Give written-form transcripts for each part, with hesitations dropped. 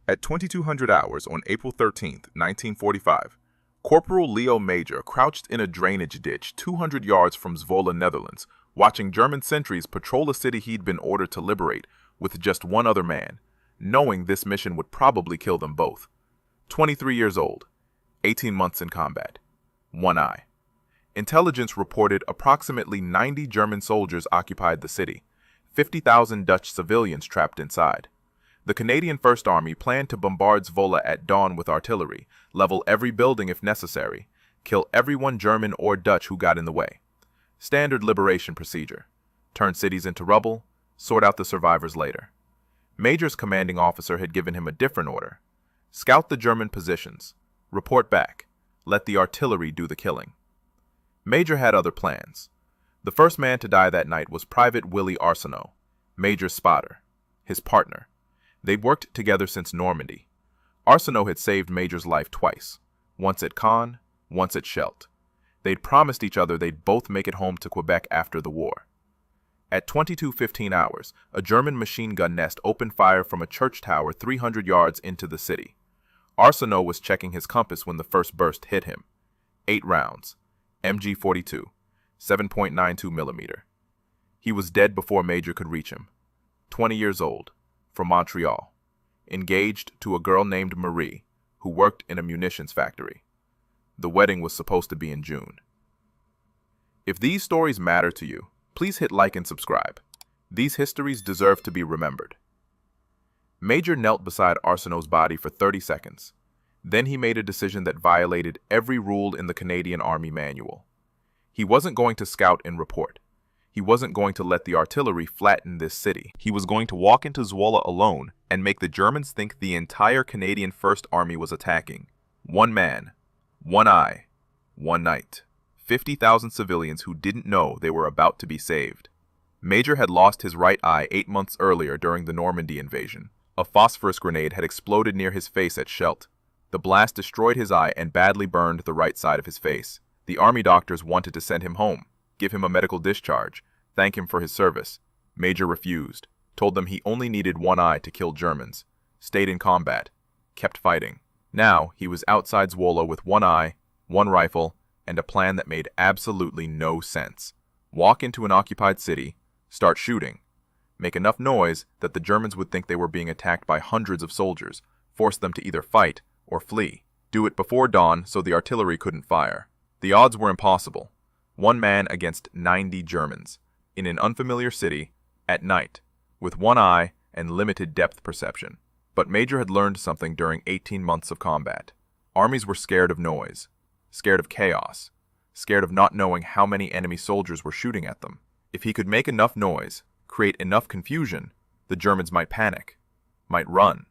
At 2200 hours on April 13, 1945, Corporal Léo Major crouched in a drainage ditch 200 yards from Zwolle, Netherlands, watching German sentries patrol a city he'd been ordered to liberate with just one other man, knowing this mission would probably kill them both. 23 years old, 18 months in combat, one eye. Intelligence reported approximately 90 German soldiers occupied the city, 50,000 Dutch civilians trapped inside. The Canadian First Army planned to bombard Zwolle at dawn with artillery, level every building if necessary, kill everyone German or Dutch who got in the way. Standard liberation procedure. Turn cities into rubble, sort out the survivors later. Major's commanding officer had given him a different order. Scout the German positions. Report back. Let the artillery do the killing. Major had other plans. The first man to die that night was Private Willie Arsenault, Major's spotter, his partner. They'd worked together since Normandy. Arsenault had saved Major's life twice, once at Caen, once at Scheldt. They'd promised each other they'd both make it home to Quebec after the war. At 22:15 hours, a German machine gun nest opened fire from a church tower 300 yards into the city. Arsenault was checking his compass when the first burst hit him. 8 rounds, MG-42, 7.92 millimeter. He was dead before Major could reach him. 20 years old, from Montreal, engaged to a girl named Marie, who worked in a munitions factory. The wedding was supposed to be in June. If these stories matter to you, please hit like and subscribe. These histories deserve to be remembered. Major knelt beside Arsenault's body for 30 seconds. Then he made a decision that violated every rule in the Canadian Army manual. He wasn't going to scout and report. He wasn't going to let the artillery flatten this city. He was going to walk into Zwolle alone and make the Germans think the entire Canadian First Army was attacking. One man, one eye, one night. 50,000 civilians who didn't know they were about to be saved. Major had lost his right eye 8 months earlier during the Normandy invasion. A phosphorus grenade had exploded near his face at Scheldt. The blast destroyed his eye and badly burned the right side of his face. The army doctors wanted to send him home, give him a medical discharge, thank him for his service. Major refused, told them he only needed one eye to kill Germans, stayed in combat, kept fighting. Now he was outside Zwolle with one eye, one rifle, and a plan that made absolutely no sense. Walk into an occupied city, start shooting, make enough noise that the Germans would think they were being attacked by hundreds of soldiers, force them to either fight or flee. Do it before dawn so the artillery couldn't fire. The odds were impossible. One man against 90 Germans, in an unfamiliar city, at night, with one eye and limited depth perception. But Major had learned something during 18 months of combat. Armies were scared of noise, scared of chaos, scared of not knowing how many enemy soldiers were shooting at them. If he could make enough noise, create enough confusion, the Germans might panic, might run,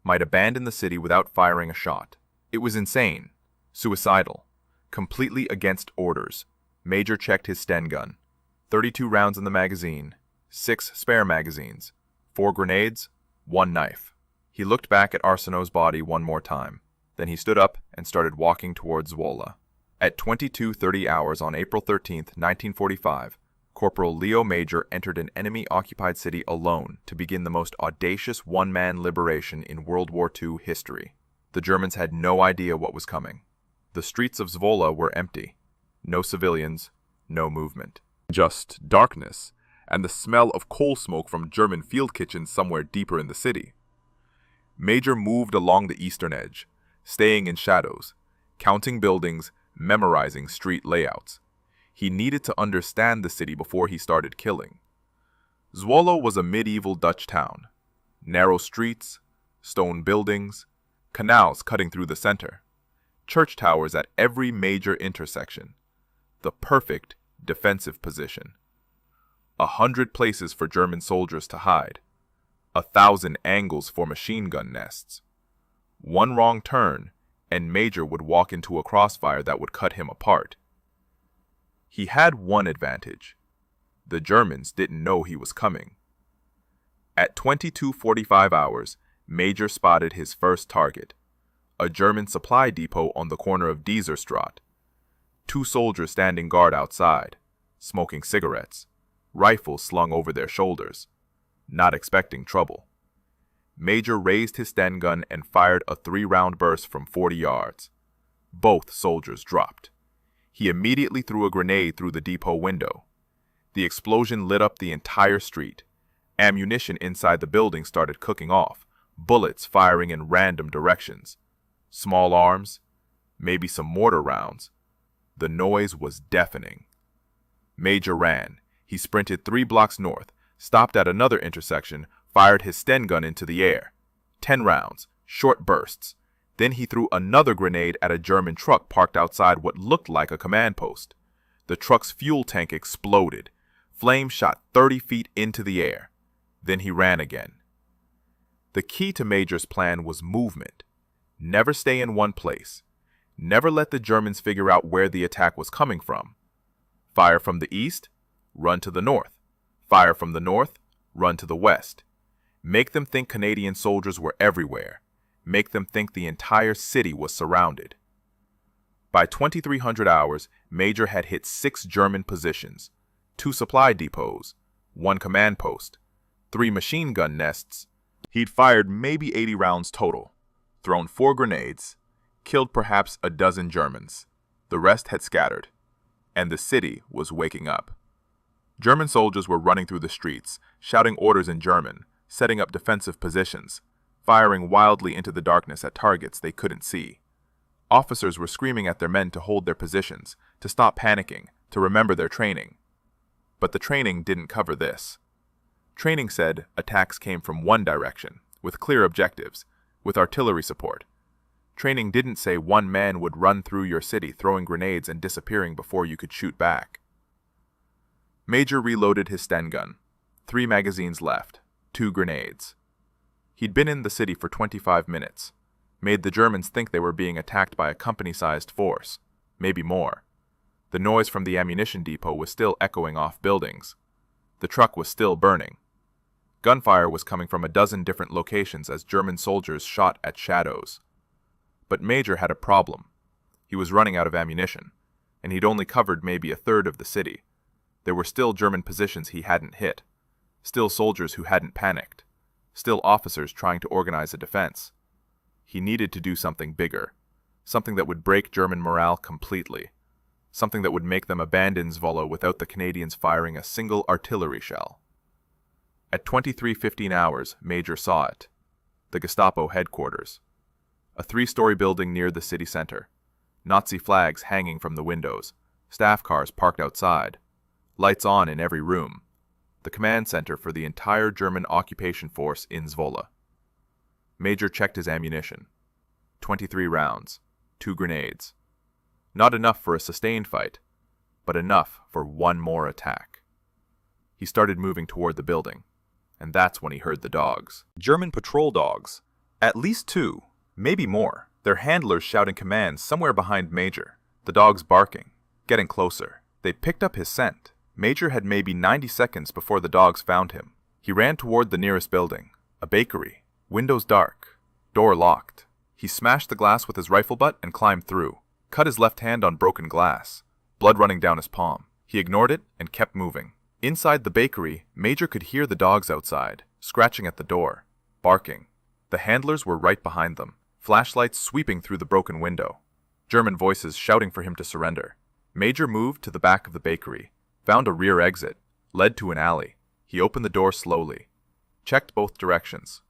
might abandon the city without firing a shot. It was insane, suicidal, completely against orders. Major checked his Sten gun. 32 rounds in the magazine, 6 spare magazines, 4 grenades, 1 knife. He looked back at Arsenault's body one more time. Then he stood up and started walking towards Zwolle. At 22:30 hours on April 13, 1945, Corporal Léo Major entered an enemy-occupied city alone to begin the most audacious one-man liberation in World War II history. The Germans had no idea what was coming. The streets of Zwolle were empty. No civilians, no movement. Just darkness, and the smell of coal smoke from German field kitchens somewhere deeper in the city. Major moved along the eastern edge, staying in shadows, counting buildings, memorizing street layouts. He needed to understand the city before he started killing. Zwolle was a medieval Dutch town. Narrow streets, stone buildings, canals cutting through the center, church towers at every major intersection. The perfect defensive position. 100 places for German soldiers to hide. 1,000 angles for machine gun nests. One wrong turn, and Major would walk into a crossfire that would cut him apart. He had one advantage. The Germans didn't know he was coming. At 22:45 hours, Major spotted his first target, a German supply depot on the corner of Dieserstraat. 2 soldiers standing guard outside, smoking cigarettes, rifles slung over their shoulders, not expecting trouble. Major raised his Sten gun and fired a 3-round burst from 40 yards. Both soldiers dropped. He immediately threw a grenade through the depot window. The explosion lit up the entire street. Ammunition inside the building started cooking off, bullets firing in random directions. Small arms, maybe some mortar rounds. The noise was deafening. Major ran. He sprinted 3 blocks north, stopped at another intersection, fired his Sten gun into the air. 10 rounds, short bursts. Then he threw another grenade at a German truck parked outside what looked like a command post. The truck's fuel tank exploded. Flames shot 30 feet into the air. Then he ran again. The key to Major's plan was movement. Never stay in one place. Never let the Germans figure out where the attack was coming from. Fire from the east, run to the north. Fire from the north, run to the west. Make them think Canadian soldiers were everywhere. Make them think the entire city was surrounded. By 2300 hours, Major had hit 6 German positions, 2 supply depots, 1 command post, 3 machine gun nests. He'd fired maybe 80 rounds total, thrown 4 grenades, killed perhaps a dozen Germans. The rest had scattered, and the city was waking up. German soldiers were running through the streets, shouting orders in German, setting up defensive positions, firing wildly into the darkness at targets they couldn't see. Officers were screaming at their men to hold their positions, to stop panicking, to remember their training. But the training didn't cover this. Training said attacks came from one direction, with clear objectives, with artillery support. Training didn't say one man would run through your city throwing grenades and disappearing before you could shoot back. Major reloaded his Sten gun. 3 magazines left, 2 grenades. He'd been in the city for 25 minutes, made the Germans think they were being attacked by a company-sized force, maybe more. The noise from the ammunition depot was still echoing off buildings. The truck was still burning. Gunfire was coming from a dozen different locations as German soldiers shot at shadows. But Major had a problem. He was running out of ammunition, and he'd only covered maybe a third of the city. There were still German positions he hadn't hit, still soldiers who hadn't panicked, still officers trying to organize a defense. He needed to do something bigger, something that would break German morale completely, something that would make them abandon Zwolle without the Canadians firing a single artillery shell. At 23:15 hours, Major saw it. The Gestapo headquarters. A 3-story building near the city center. Nazi flags hanging from the windows. Staff cars parked outside. Lights on in every room. The command center for the entire German occupation force in Zwolle. Major checked his ammunition. 23 rounds. 2 grenades. Not enough for a sustained fight, but enough for one more attack. He started moving toward the building, and that's when he heard the dogs. German patrol dogs. At least 2, maybe more. Their handlers shouting commands somewhere behind Major. The dogs barking, getting closer. They picked up his scent. Major had maybe 90 seconds before the dogs found him. He ran toward the nearest building, a bakery. Windows dark, door locked. He smashed the glass with his rifle butt and climbed through. Cut his left hand on broken glass, blood running down his palm. He ignored it and kept moving. Inside the bakery, Major could hear the dogs outside, scratching at the door, barking. The handlers were right behind them, flashlights sweeping through the broken window. German voices shouting for him to surrender. Major moved to the back of the bakery, found a rear exit, led to an alley. He opened the door slowly, checked both directions.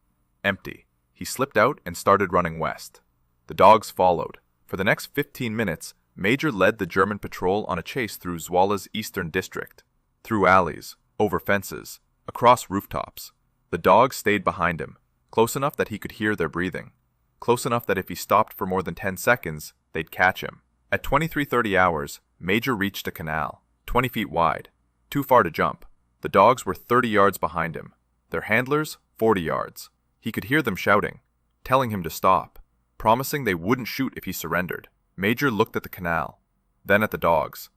Empty. He slipped out and started running west. The dogs followed. For the next 15 minutes, Major led the German patrol on a chase through Zwolle's eastern district, through alleys, over fences, across rooftops. The dogs stayed behind him, close enough that he could hear their breathing, close enough that if he stopped for more than 10 seconds, they'd catch him. At 23:30 hours, Major reached a canal, 20 feet wide, too far to jump. The dogs were 30 yards behind him, their handlers 40 yards. He could hear them shouting, telling him to stop, promising they wouldn't shoot if he surrendered. Major looked at the canal, then at the dogs.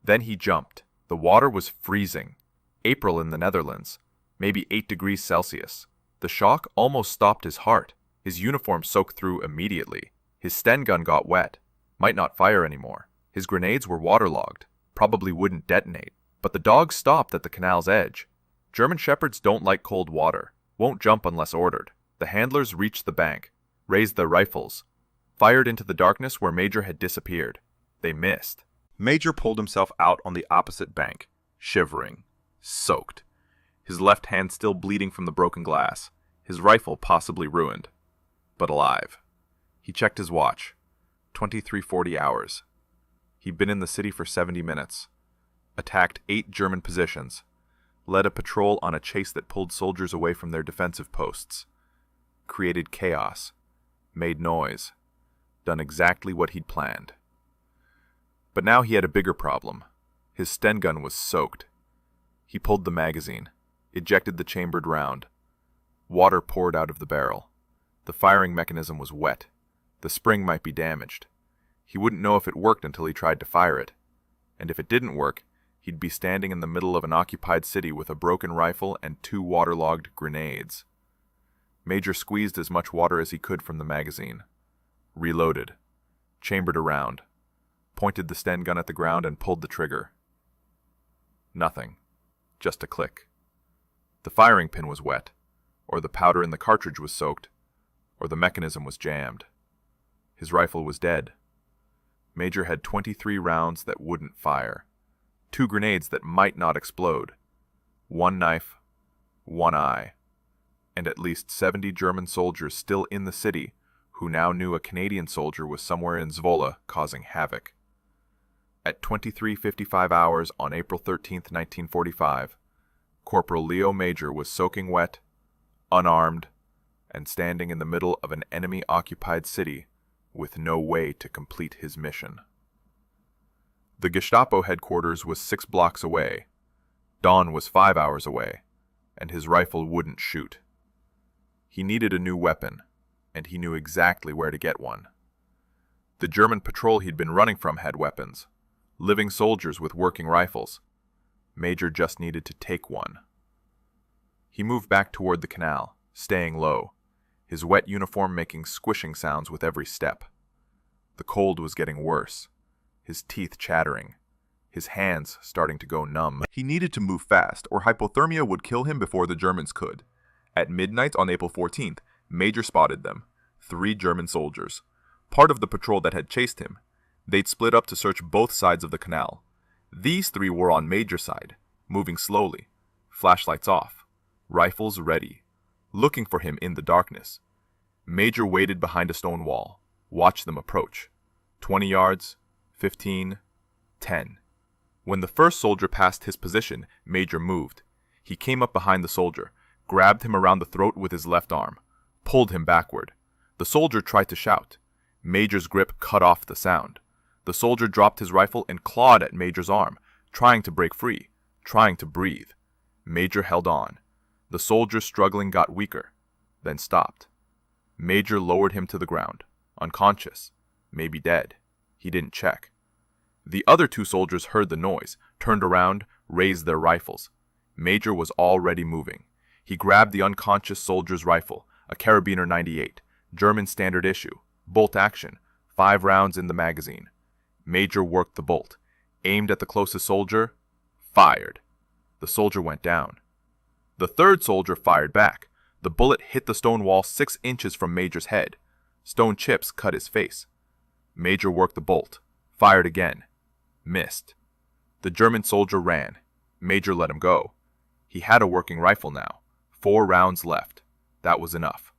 Then he jumped. The water was freezing. April in the Netherlands, maybe 8 degrees Celsius. The shock almost stopped his heart. His uniform soaked through immediately. His Sten gun got wet, might not fire anymore. His grenades were waterlogged, probably wouldn't detonate. But the dogs stopped at the canal's edge. German shepherds don't like cold water, won't jump unless ordered. The handlers reached the bank, raised their rifles, fired into the darkness where Major had disappeared. They missed. Major pulled himself out on the opposite bank, shivering, soaked, his left hand still bleeding from the broken glass, his rifle possibly ruined, but alive. He checked his watch. 23:40 hours. He'd been in the city for 70 minutes, attacked 8 German positions, led a patrol on a chase that pulled soldiers away from their defensive posts, created chaos, made noise, done exactly what he'd planned. But now he had a bigger problem. His Sten gun was soaked. He pulled the magazine, ejected the chambered round. Water poured out of the barrel. The firing mechanism was wet. The spring might be damaged. He wouldn't know if it worked until he tried to fire it. And if it didn't work, he'd be standing in the middle of an occupied city with a broken rifle and 2 waterlogged grenades. Major squeezed as much water as he could from the magazine. Reloaded. Chambered a round. Pointed the Sten gun at the ground and pulled the trigger. Nothing. Just a click. The firing pin was wet, or the powder in the cartridge was soaked, or the mechanism was jammed. His rifle was dead. Major had 23 rounds that wouldn't fire, 2 grenades that might not explode, 1 knife, 1 eye, and at least 70 German soldiers still in the city who now knew a Canadian soldier was somewhere in Zwolle causing havoc. At 23:55 hours on April 13, 1945, Corporal Léo Major was soaking wet, unarmed, and standing in the middle of an enemy-occupied city with no way to complete his mission. The Gestapo headquarters was 6 blocks away. Dawn was 5 hours away, and his rifle wouldn't shoot. He needed a new weapon, and he knew exactly where to get one. The German patrol he'd been running from had weapons, living soldiers with working rifles. Major just needed to take one. He moved back toward the canal, staying low, his wet uniform making squishing sounds with every step. The cold was getting worse, his teeth chattering, his hands starting to go numb. He needed to move fast, or hypothermia would kill him before the Germans could. At midnight on April 14th, Major spotted them, 3 German soldiers, part of the patrol that had chased him. They'd split up to search both sides of the canal. These 3 were on Major's side, moving slowly, flashlights off, rifles ready, looking for him in the darkness. Major waited behind a stone wall, watched them approach. 20 yards, 15, 10. When the first soldier passed his position, Major moved. He came up behind the soldier, grabbed him around the throat with his left arm, pulled him backward. The soldier tried to shout. Major's grip cut off the sound. The soldier dropped his rifle and clawed at Major's arm, trying to break free, trying to breathe. Major held on. The soldier's struggling got weaker, then stopped. Major lowered him to the ground, unconscious, maybe dead. He didn't check. The other 2 soldiers heard the noise, turned around, raised their rifles. Major was already moving. He grabbed the unconscious soldier's rifle, a Carabiner 98, German standard issue, bolt action, 5 rounds in the magazine. Major worked the bolt, aimed at the closest soldier, fired. The soldier went down. The 3rd soldier fired back. The bullet hit the stone wall 6 inches from Major's head. Stone chips cut his face. Major worked the bolt, fired again, missed. The German soldier ran. Major let him go. He had a working rifle now. 4 rounds left. That was enough.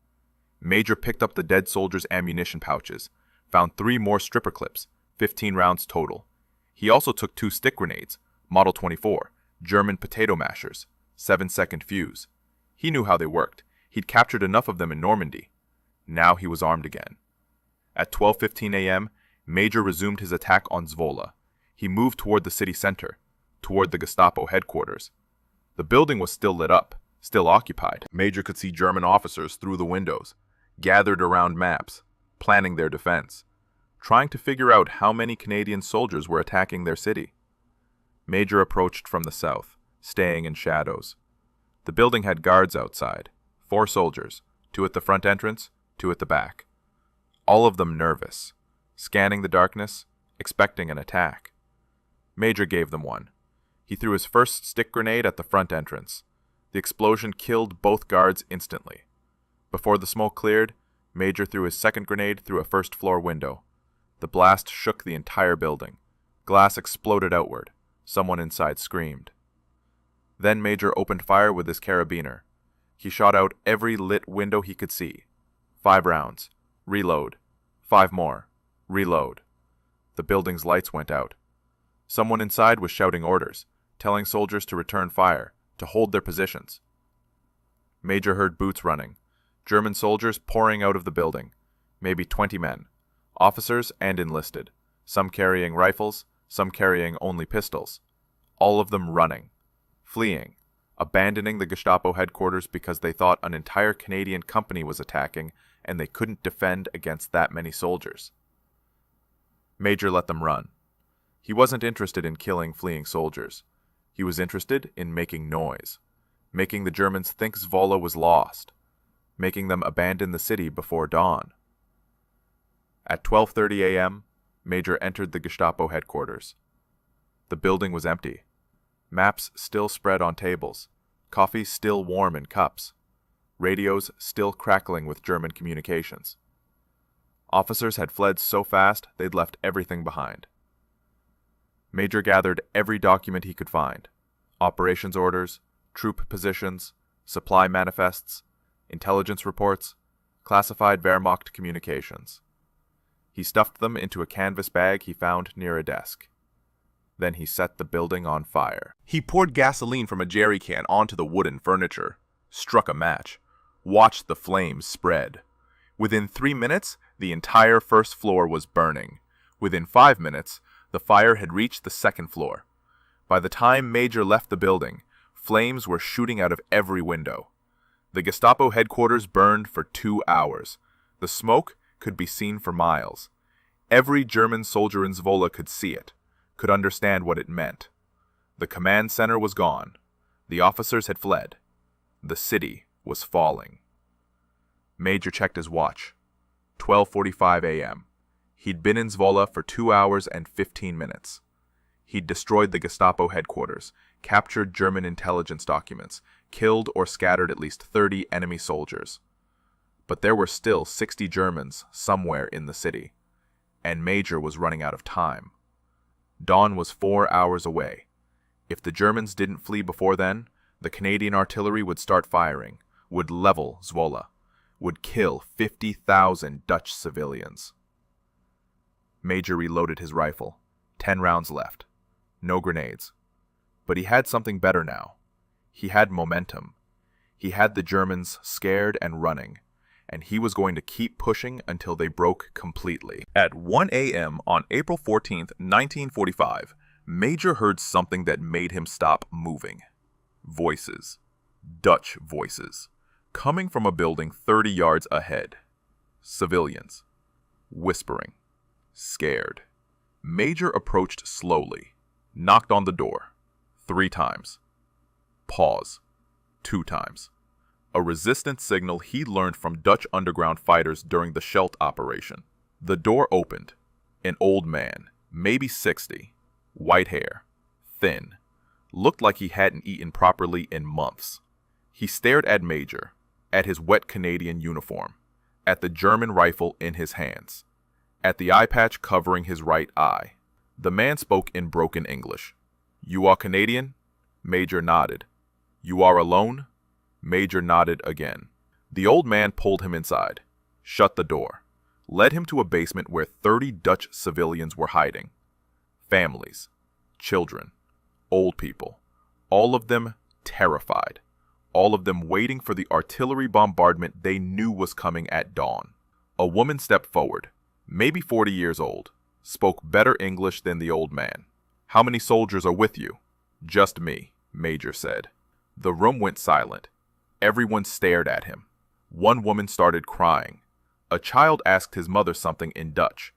Major picked up the dead soldier's ammunition pouches, found 3 more stripper clips, 15 rounds total. He also took 2 stick grenades, Model 24, German potato mashers, 7-second fuse. He knew how they worked. He'd captured enough of them in Normandy. Now he was armed again. At 12:15 a.m., Major resumed his attack on Zwolle. He moved toward the city center, toward the Gestapo headquarters. The building was still lit up, still occupied. Major could see German officers through the windows, gathered around maps, planning their defense, trying to figure out how many Canadian soldiers were attacking their city. Major approached from the south, staying in shadows. The building had guards outside, 4 soldiers, 2 at the front entrance, 2 at the back. All of them nervous, scanning the darkness, expecting an attack. Major gave them one. He threw his first stick grenade at the front entrance. The explosion killed both guards instantly. Before the smoke cleared, Major threw his second grenade through a first-floor window. The blast shook the entire building. Glass exploded outward. Someone inside screamed. Then Major opened fire with his carabiner. He shot out every lit window he could see. 5 rounds. Reload. 5 more. Reload. The building's lights went out. Someone inside was shouting orders, telling soldiers to return fire, to hold their positions. Major heard boots running. German soldiers pouring out of the building. Maybe 20 men. Officers and enlisted. Some carrying rifles, some carrying only pistols. All of them running. Fleeing. Abandoning the Gestapo headquarters because they thought an entire Canadian company was attacking and they couldn't defend against that many soldiers. Major let them run. He wasn't interested in killing fleeing soldiers. He was interested in making noise. Making the Germans think Zwolle was lost. Making them abandon the city before dawn. At 12:30 a.m., Major entered the Gestapo headquarters. The building was empty. Maps still spread on tables. Coffee still warm in cups. Radios still crackling with German communications. Officers had fled so fast they'd left everything behind. Major gathered every document he could find. Operations orders, troop positions, supply manifests, intelligence reports, classified Wehrmacht communications. He stuffed them into a canvas bag he found near a desk. Then he set the building on fire. He poured gasoline from a jerry can onto the wooden furniture, struck a match, watched the flames spread. Within 3 minutes, the entire first floor was burning. Within 5 minutes, the fire had reached the second floor. By the time Major left the building, flames were shooting out of every window. The Gestapo headquarters burned for 2 hours. The smoke could be seen for miles. Every German soldier in Zwolle could see it, could understand what it meant. The command center was gone. The officers had fled. The city was falling. Major checked his watch. 12:45 a.m. He'd been in Zwolle for 2 hours and 15 minutes. He'd destroyed the Gestapo headquarters, captured German intelligence documents, killed or scattered at least 30 enemy soldiers. But there were still 60 Germans somewhere in the city, and Major was running out of time. Dawn was 4 hours away. If the Germans didn't flee before then, the Canadian artillery would start firing, would level Zwolle, would kill 50,000 Dutch civilians. Major reloaded his rifle. 10 rounds left. No grenades. But he had something better now. He had momentum. He had the Germans scared and running, and he was going to keep pushing until they broke completely. At 1 a.m. on April 14th, 1945, Major heard something that made him stop moving. Voices. Dutch voices. Coming from a building 30 yards ahead. Civilians. Whispering. Scared. Major approached slowly. Knocked on the door. 3 times. Pause. 2 times. A resistance signal he learned from Dutch underground fighters during the Scheldt operation. The door opened. An old man, maybe 60, white hair, thin, looked like he hadn't eaten properly in months. He stared at Major, at his wet Canadian uniform, at the German rifle in his hands, at the eye patch covering his right eye. The man spoke in broken English. "You are Canadian?" Major nodded. "You are alone?" Major nodded again. The old man pulled him inside, shut the door, led him to a basement where 30 Dutch civilians were hiding. Families, children, old people, all of them terrified, all of them waiting for the artillery bombardment they knew was coming at dawn. A woman stepped forward, maybe 40 years old, spoke better English than the old man. "How many soldiers are with you?" "Just me," Major said. The room went silent. Everyone stared at him. One woman started crying. A child asked his mother something in Dutch.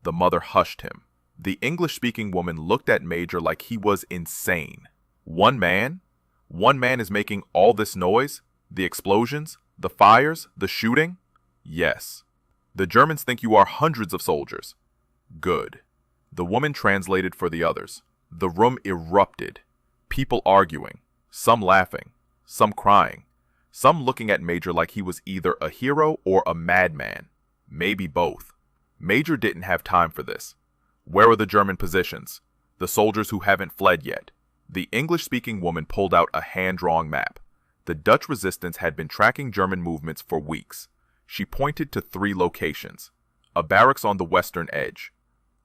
The mother hushed him. The English-speaking woman looked at Major like he was insane. One man? One man is making all this noise? The explosions? The fires? The shooting? Yes. The Germans think you are hundreds of soldiers. Good. The woman translated for the others. The room erupted. People arguing. Some laughing. Some crying. some looking at Major like he was either a hero or a madman, maybe both. Major didn't have time for this. Where are the German positions? The soldiers who haven't fled yet? The English-speaking woman pulled out a hand-drawn map. The Dutch resistance had been tracking German movements for weeks. She pointed to 3 locations: a barracks on the western edge,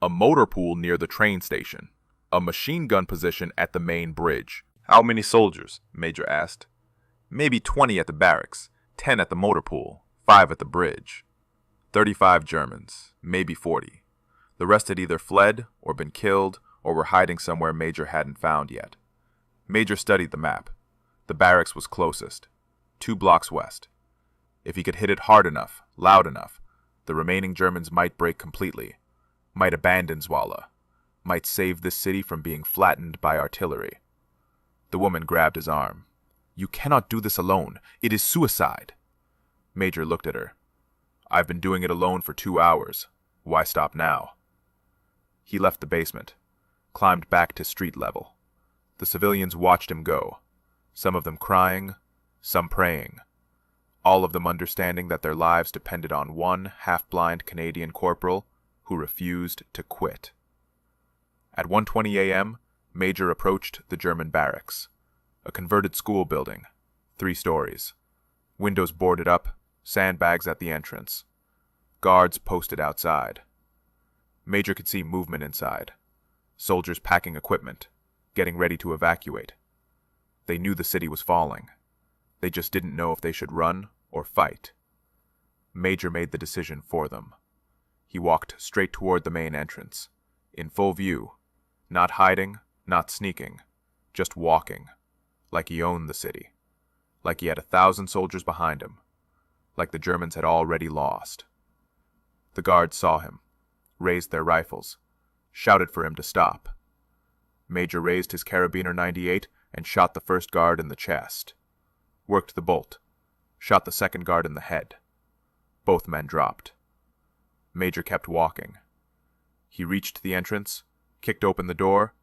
a motor pool near the train station, a machine gun position at the main bridge. How many soldiers? Major asked. Maybe 20 at the barracks, 10 at the motor pool, 5 at the bridge. 35 Germans, maybe 40. The rest had either fled or been killed or were hiding somewhere Major hadn't found yet. Major studied the map. The barracks was closest, 2 blocks west. If he could hit it hard enough, loud enough, the remaining Germans might break completely, might abandon Zwolle, might save this city from being flattened by artillery. The woman grabbed his arm. "You cannot do this alone. It is suicide." Major looked at her. "I've been doing it alone for 2 hours. Why stop now?" He left the basement, climbed back to street level. The civilians watched him go, some of them crying, some praying, all of them understanding that their lives depended on one half-blind Canadian corporal who refused to quit. At 1:20 a.m., Major approached the German barracks, a converted school building, 3 stories, windows boarded up, sandbags at the entrance, guards posted outside. Major could see movement inside, soldiers packing equipment, getting ready to evacuate. They knew the city was falling. They just didn't know if they should run or fight. Major made the decision for them. He walked straight toward the main entrance, in full view, not hiding, not sneaking, just walking, like he owned the city, like he had 1,000 soldiers behind him, like the Germans had already lost. The guards saw him, raised their rifles, shouted for him to stop. Major raised his carabiner 98 and shot the first guard in the chest, worked the bolt, shot the second guard in the head. Both men dropped. Major kept walking. He reached the entrance, kicked open the door,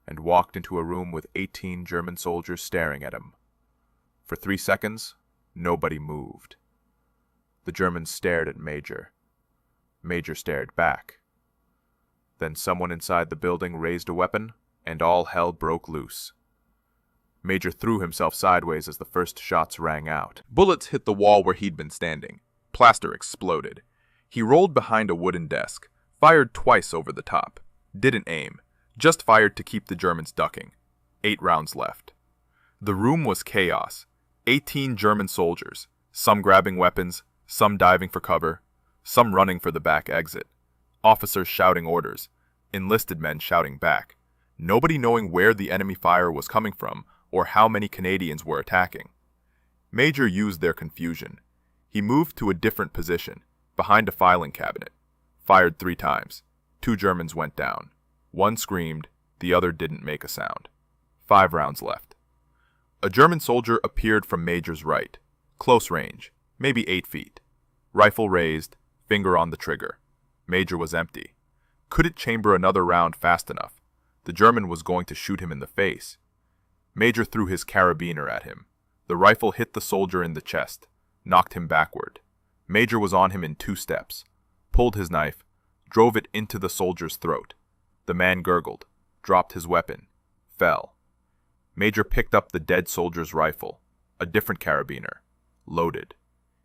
and walked into a room with 18 German soldiers staring at him. For 3 seconds, nobody moved. The Germans stared at Major. Major stared back. Then someone inside the building raised a weapon, and all hell broke loose. Major threw himself sideways as the first shots rang out. Bullets hit the wall where he'd been standing. Plaster exploded. He rolled behind a wooden desk, fired twice over the top. Didn't aim, just fired to keep the Germans ducking. 8 rounds left. The room was chaos. 18 German soldiers, some grabbing weapons, some diving for cover, some running for the back exit. Officers shouting orders, enlisted men shouting back. Nobody knowing where the enemy fire was coming from or how many Canadians were attacking. Major used their confusion. He moved to a different position, behind a filing cabinet. Fired 3 times. 2 Germans went down. 1 screamed, the other didn't make a sound. 5 rounds left. A German soldier appeared from Major's right. Close range, maybe 8 feet. Rifle raised, finger on the trigger. Major was empty. Couldn't chamber another round fast enough. The German was going to shoot him in the face. Major threw his carabiner at him. The rifle hit the soldier in the chest, knocked him backward. Major was on him in 2 steps, pulled his knife, drove it into the soldier's throat. The man gurgled, dropped his weapon, fell. Major picked up the dead soldier's rifle, a different carabiner, loaded.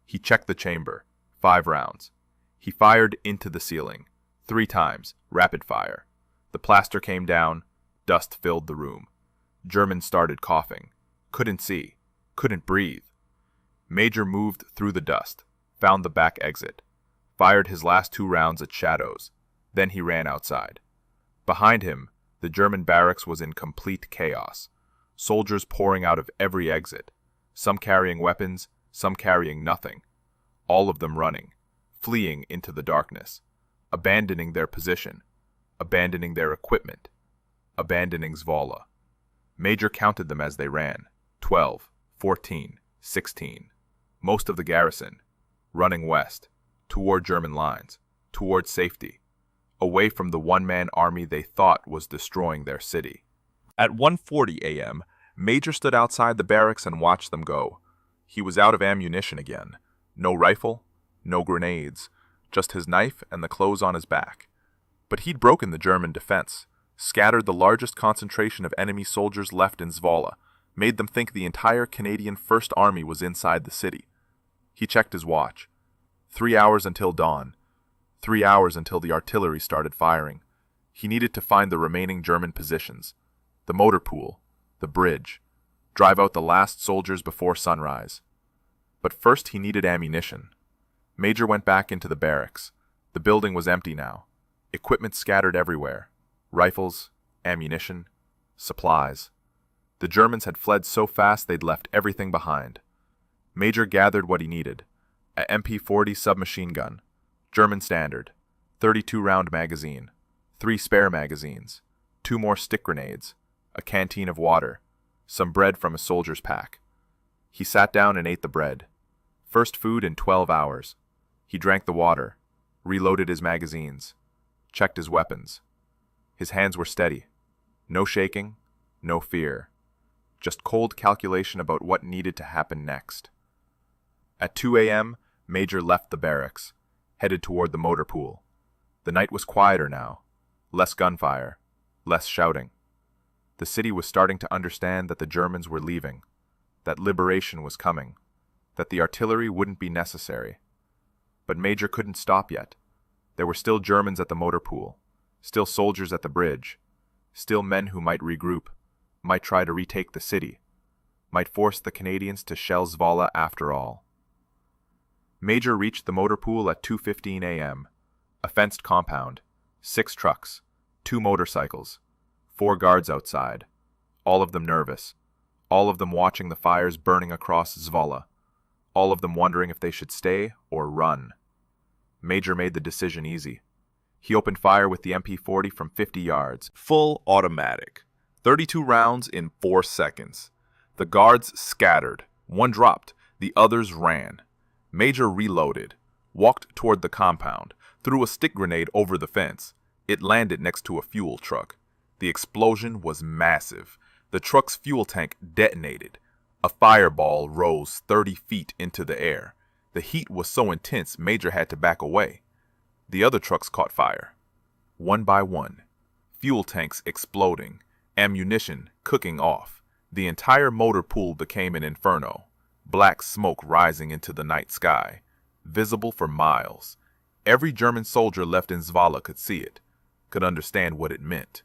He checked the chamber, 5 rounds. He fired into the ceiling, 3 times, rapid fire. The plaster came down, dust filled the room. Germans started coughing, couldn't see, couldn't breathe. Major moved through the dust, found the back exit, fired his last 2 rounds at shadows. Then he ran outside. Behind him, the German barracks was in complete chaos. Soldiers pouring out of every exit, some carrying weapons, some carrying nothing. All of them running, fleeing into the darkness, abandoning their position, abandoning their equipment, abandoning Zwolle. Major counted them as they ran, 12, 14, 16. Most of the garrison, running west, toward German lines, toward safety, away from the one-man army they thought was destroying their city. At 1:40 a.m., Major stood outside the barracks and watched them go. He was out of ammunition again. No rifle, no grenades, just his knife and the clothes on his back. But he'd broken the German defense, scattered the largest concentration of enemy soldiers left in Zwolle, made them think the entire Canadian First Army was inside the city. He checked his watch. 3 hours until dawn. 3 hours until the artillery started firing. He needed to find the remaining German positions, the motor pool, the bridge, drive out the last soldiers before sunrise. But first he needed ammunition. Major went back into the barracks. The building was empty now. Equipment scattered everywhere. Rifles, ammunition, supplies. The Germans had fled so fast they'd left everything behind. Major gathered what he needed. A MP40 submachine gun, German standard, 32-round magazine, 3 spare magazines, 2 more stick grenades, a canteen of water, some bread from a soldier's pack. He sat down and ate the bread. First food in 12 hours. He drank the water, reloaded his magazines, checked his weapons. His hands were steady. No shaking, no fear. Just cold calculation about what needed to happen next. At 2 a.m., Major left the barracks, headed toward the motor pool. The night was quieter now. Less gunfire, less shouting. The city was starting to understand that the Germans were leaving, that liberation was coming, that the artillery wouldn't be necessary. But Major couldn't stop yet. There were still Germans at the motor pool, still soldiers at the bridge, still men who might regroup, might try to retake the city, might force the Canadians to shell Zwolle after all. Major reached the motor pool at 2:15 a.m. A fenced compound, 6 trucks, 2 motorcycles, 4 guards outside, all of them nervous, all of them watching the fires burning across Zwolle, all of them wondering if they should stay or run. Major made the decision easy. He opened fire with the MP40 from 50 yards, full automatic, 32 rounds in 4 seconds. The guards scattered. One dropped, the others ran. Major reloaded, walked toward the compound, threw a stick grenade over the fence. It landed next to a fuel truck. The explosion was massive. The truck's fuel tank detonated. A fireball rose 30 feet into the air. The heat was so intense, Major had to back away. The other trucks caught fire. One by one. Fuel tanks exploding. Ammunition cooking off. The entire motor pool became an inferno. Black smoke rising into the night sky. Visible for miles. Every German soldier left in Zwolle could see it, could understand what it meant.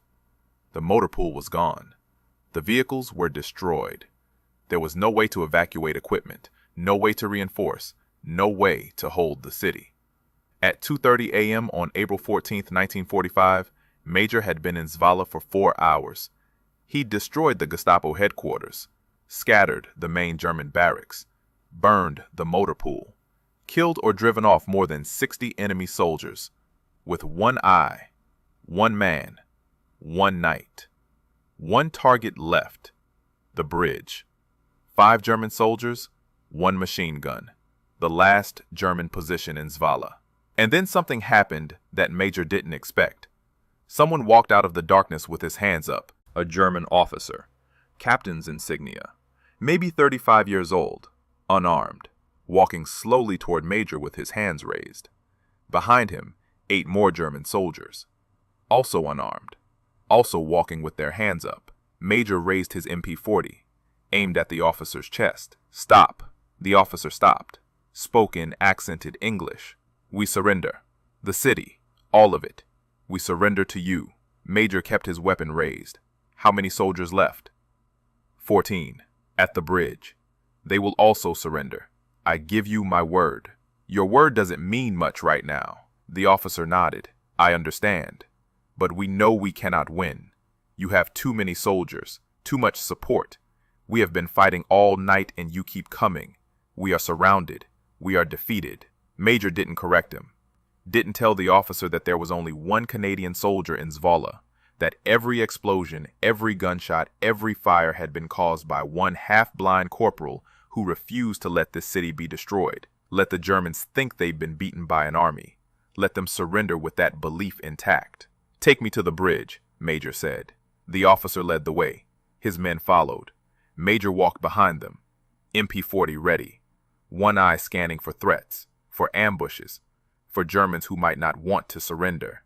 The motor pool was gone. The vehicles were destroyed. There was no way to evacuate equipment, no way to reinforce, no way to hold the city. At 2:30 a.m. on April 14, 1945, Major had been in Zwolle for 4 hours. He'd destroyed the Gestapo headquarters, scattered the main German barracks, burned the motor pool, killed or driven off more than 60 enemy soldiers, with one eye, one man, one night, one target left, the bridge. 5 German soldiers, 1 machine gun, the last German position in Zwolle. And then something happened that Major didn't expect. Someone walked out of the darkness with his hands up, a German officer, captain's insignia, maybe 35 years old, unarmed, walking slowly toward Major with his hands raised. Behind him, 8 more German soldiers, also unarmed, also walking with their hands up. Major raised his MP40, aimed at the officer's chest. "Stop." The officer stopped, spoke in accented English. "We surrender. The city, all of it. We surrender to you." Major kept his weapon raised. "How many soldiers left?" 14. "At the bridge. They will also surrender. I give you my word." "Your word doesn't mean much right now." The officer nodded. "I understand. But we know we cannot win. You have too many soldiers, too much support. We have been fighting all night and you keep coming. We are surrounded. We are defeated." Major didn't correct him. Didn't tell the officer that there was only 1 Canadian soldier in Zwolle, that every explosion, every gunshot, every fire had been caused by one half-blind corporal who refused to let this city be destroyed. Let the Germans think they've been beaten by an army. Let them surrender with that belief intact. "Take me to the bridge," Major said. The officer led the way. His men followed. Major walked behind them, MP40 ready. one eye scanning for threats, for ambushes, for Germans who might not want to surrender.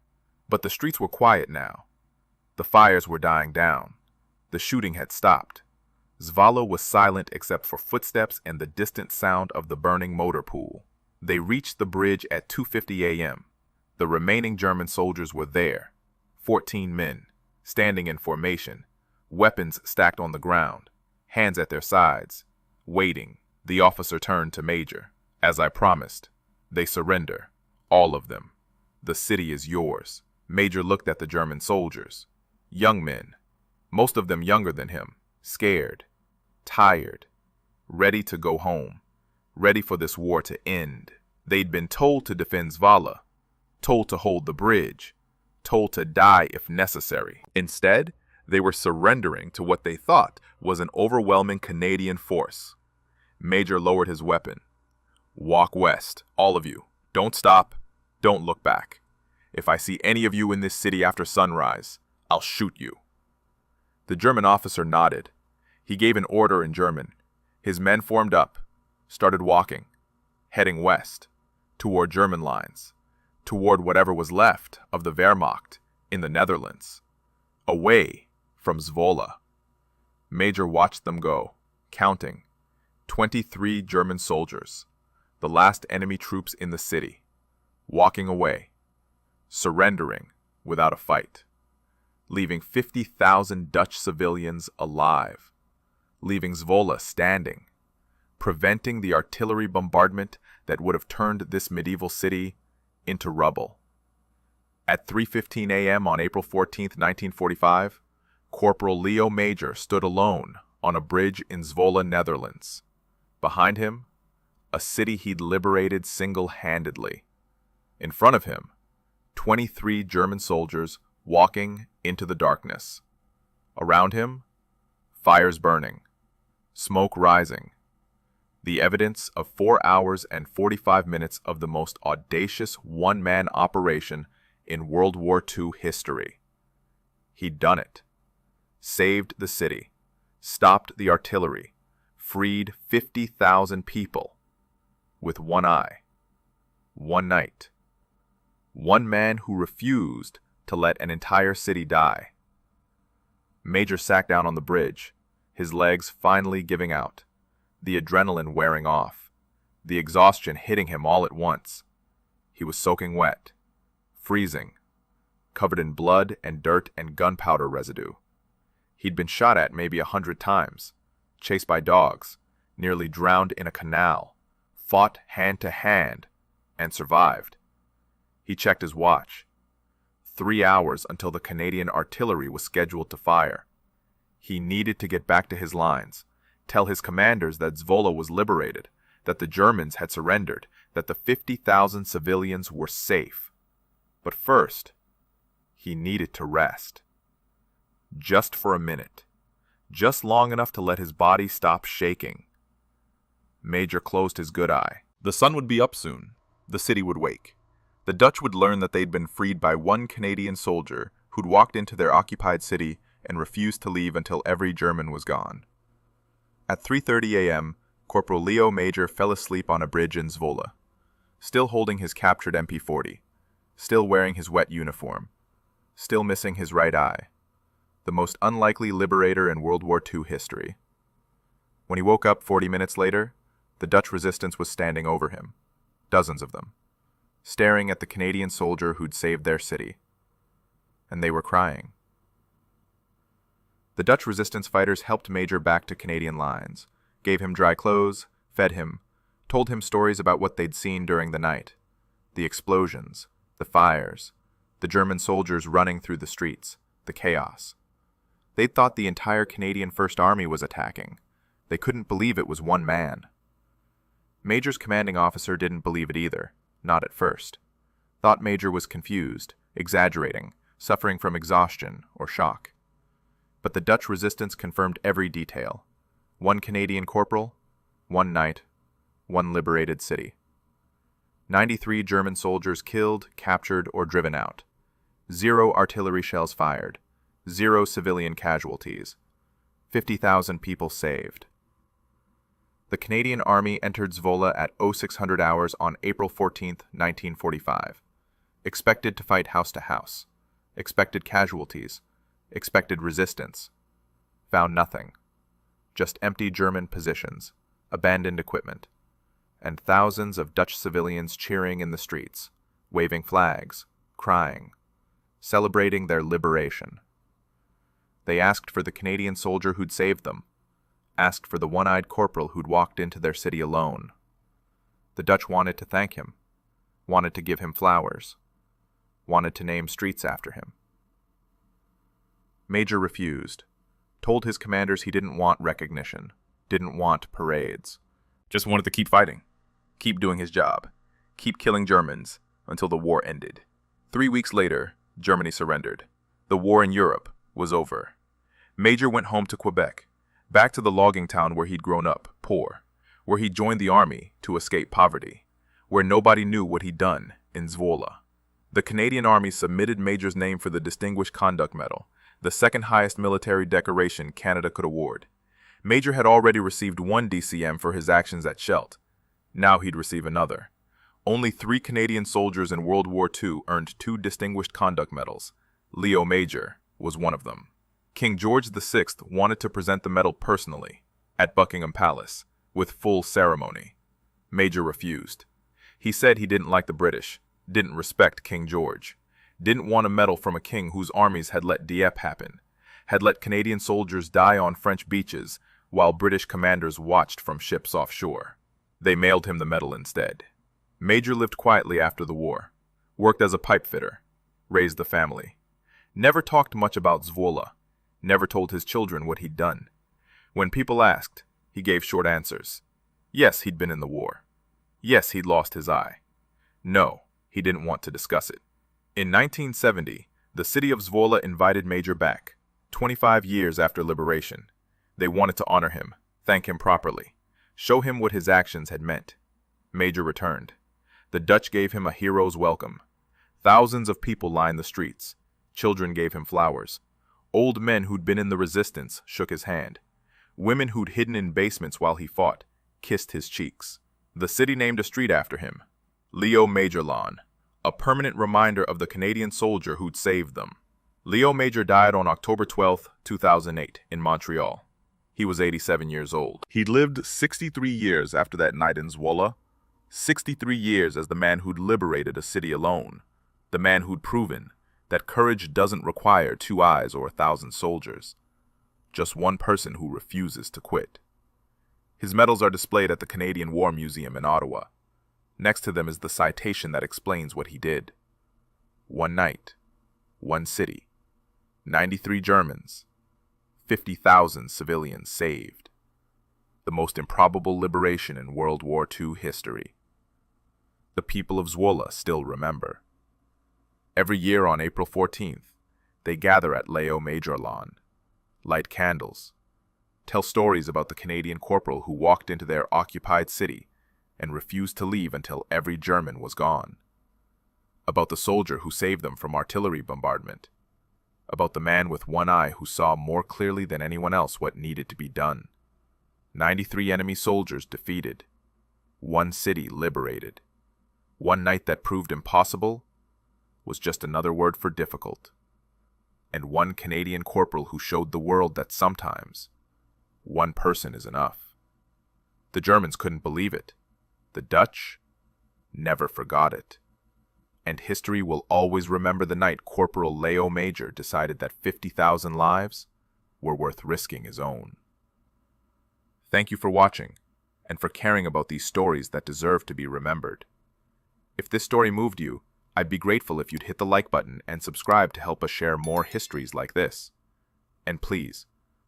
But the streets were quiet now. The fires were dying down. The shooting had stopped. Zwolle was silent except for footsteps and the distant sound of the burning motor pool. They reached the bridge at 2:50 a.m. The remaining German soldiers were there, 14 men, standing in formation, weapons stacked on the ground, hands at their sides, waiting. The officer turned to Major. As I promised, they surrender, all of them. The city is yours. Major looked at the German soldiers. Young men, most of them younger than him, scared, tired, ready to go home, ready for this war to end. They'd been told to defend Zwolle, told to hold the bridge, told to die if necessary. Instead, they were surrendering to what they thought was an overwhelming Canadian force. Major lowered his weapon. Walk west, all of you. Don't stop. Don't look back. If I see any of you in this city after sunrise, I'll shoot you. The German officer nodded. He gave an order in German. His men formed up, started walking, heading west, toward German lines, toward whatever was left of the Wehrmacht in the Netherlands, away from Zwolle. Major watched them go, counting. 23 German soldiers, the last enemy troops in the city, walking away, surrendering without a fight, leaving 50,000 Dutch civilians alive, leaving Zwolle standing, preventing the artillery bombardment that would have turned this medieval city into rubble. At 3:15 a.m. on April 14, 1945, Corporal Léo Major stood alone on a bridge in Zwolle, Netherlands. Behind him, a city he'd liberated single-handedly. In front of him, 23 German soldiers walking into the darkness. Around him, fires burning, smoke rising. The evidence of 4 hours and 45 minutes of the most audacious one-man operation in World War II history. He'd done it. Saved the city, stopped the artillery, freed 50,000 people. With one eye, one night, one man who refused to let an entire city die. Major sat down on the bridge, his legs finally giving out, the adrenaline wearing off, the exhaustion hitting him all at once. He was soaking wet, freezing, covered in blood and dirt and gunpowder residue. He'd been shot at maybe 100 times, chased by dogs, nearly drowned in a canal, fought hand to hand, and survived. He checked his watch. 3 hours until the Canadian artillery was scheduled to fire. He needed to get back to his lines, tell his commanders that Zwolle was liberated, that the Germans had surrendered, that the 50,000 civilians were safe. But first, he needed to rest. Just for a minute. Just long enough to let his body stop shaking. Major closed his good eye. The sun would be up soon. The city would wake. The Dutch would learn that they'd been freed by one Canadian soldier who'd walked into their occupied city and refused to leave until every German was gone. At 3:30 a.m., Corporal Léo Major fell asleep on a bridge in Zwolle, still holding his captured MP40, still wearing his wet uniform, still missing his right eye, the most unlikely liberator in World War II history. When he woke up 40 minutes later, the Dutch resistance was standing over him, dozens of them, staring at the Canadian soldier who'd saved their city. And they were crying. The Dutch resistance fighters helped Major back to Canadian lines, gave him dry clothes, fed him, told him stories about what they'd seen during the night. The explosions, the fires, the German soldiers running through the streets, the chaos. They'd thought the entire Canadian First Army was attacking. They couldn't believe it was one man. Major's commanding officer didn't believe it either, not at first. Thought Major was confused, exaggerating, suffering from exhaustion or shock. But the Dutch resistance confirmed every detail. One Canadian corporal, one night, one liberated city. 93 German soldiers killed, captured, or driven out. 0 artillery shells fired. 0 civilian casualties. 50,000 people saved. The Canadian Army entered Zwolle at 0600 hours on April 14, 1945. Expected to fight house to house. Expected casualties. Expected resistance. Found nothing. Just empty German positions, abandoned equipment, and thousands of Dutch civilians cheering in the streets, waving flags, crying, celebrating their liberation. They asked for the Canadian soldier who'd saved them, asked for the one-eyed corporal who'd walked into their city alone. The Dutch wanted to thank him, wanted to give him flowers, wanted to name streets after him. Major refused, told his commanders he didn't want recognition, didn't want parades, just wanted to keep fighting, keep doing his job, keep killing Germans until the war ended. 3 weeks later, Germany surrendered. The war in Europe was over. Major went home to Quebec, back to the logging town where he'd grown up, poor, where he'd joined the army to escape poverty, where nobody knew what he'd done in Zwolle. The Canadian Army submitted Major's name for the Distinguished Conduct Medal, the second highest military decoration Canada could award. Major had already received 1 DCM for his actions at Scheldt. Now he'd receive another. Only 3 Canadian soldiers in World War II earned 2 Distinguished Conduct Medals. Léo Major was one of them. King George VI wanted to present the medal personally, at Buckingham Palace, with full ceremony. Major refused. He said he didn't like the British, didn't respect King George, didn't want a medal from a king whose armies had let Dieppe happen, had let Canadian soldiers die on French beaches while British commanders watched from ships offshore. They mailed him the medal instead. Major lived quietly after the war, worked as a pipe fitter, raised the family. Never talked much about Zwolle, never told his children what he'd done. When people asked, he gave short answers. Yes, he'd been in the war. Yes, he'd lost his eye. No, he didn't want to discuss it. In 1970, the city of Zwolle invited Major back, 25 years after liberation. They wanted to honor him, thank him properly, show him what his actions had meant. Major returned. The Dutch gave him a hero's welcome. Thousands of people lined the streets. Children gave him flowers. Old men who'd been in the resistance shook his hand. Women who'd hidden in basements while he fought kissed his cheeks. The city named a street after him, Léo Major Lawn, a permanent reminder of the Canadian soldier who'd saved them. Léo Major died on October 12, 2008, in Montreal. He was 87 years old. He'd lived 63 years after that night in Zwolle, 63 years as the man who'd liberated a city alone, the man who'd proven that courage doesn't require 2 eyes or 1,000 soldiers, just one person who refuses to quit. His medals are displayed at the Canadian War Museum in Ottawa. Next to them is the citation that explains what he did. 1 night, 1 city, 93 Germans, 50,000 civilians saved. The most improbable liberation in World War II history. The people of Zwolle still remember. Every year on April 14th, they gather at Léo Major Lawn, light candles, tell stories about the Canadian corporal who walked into their occupied city and refused to leave until every German was gone, about the soldier who saved them from artillery bombardment, about the man with 1 eye who saw more clearly than anyone else what needed to be done. 93 enemy soldiers defeated, 1 city liberated. 1 night that proved impossible was just another word for difficult. And 1 Canadian corporal who showed the world that sometimes 1 person is enough. The Germans couldn't believe it. The Dutch never forgot it. And history will always remember the night Corporal Léo Major decided that 50,000 lives were worth risking his own. Thank you for watching, and for caring about these stories that deserve to be remembered. If this story moved you, I'd be grateful if you'd hit the like button and subscribe to help us share more histories like this. And please,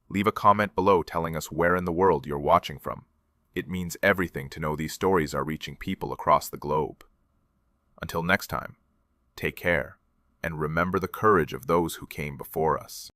leave a comment below telling us where in the world you're watching from. It means everything to know these stories are reaching people across the globe. Until next time, take care, and remember the courage of those who came before us.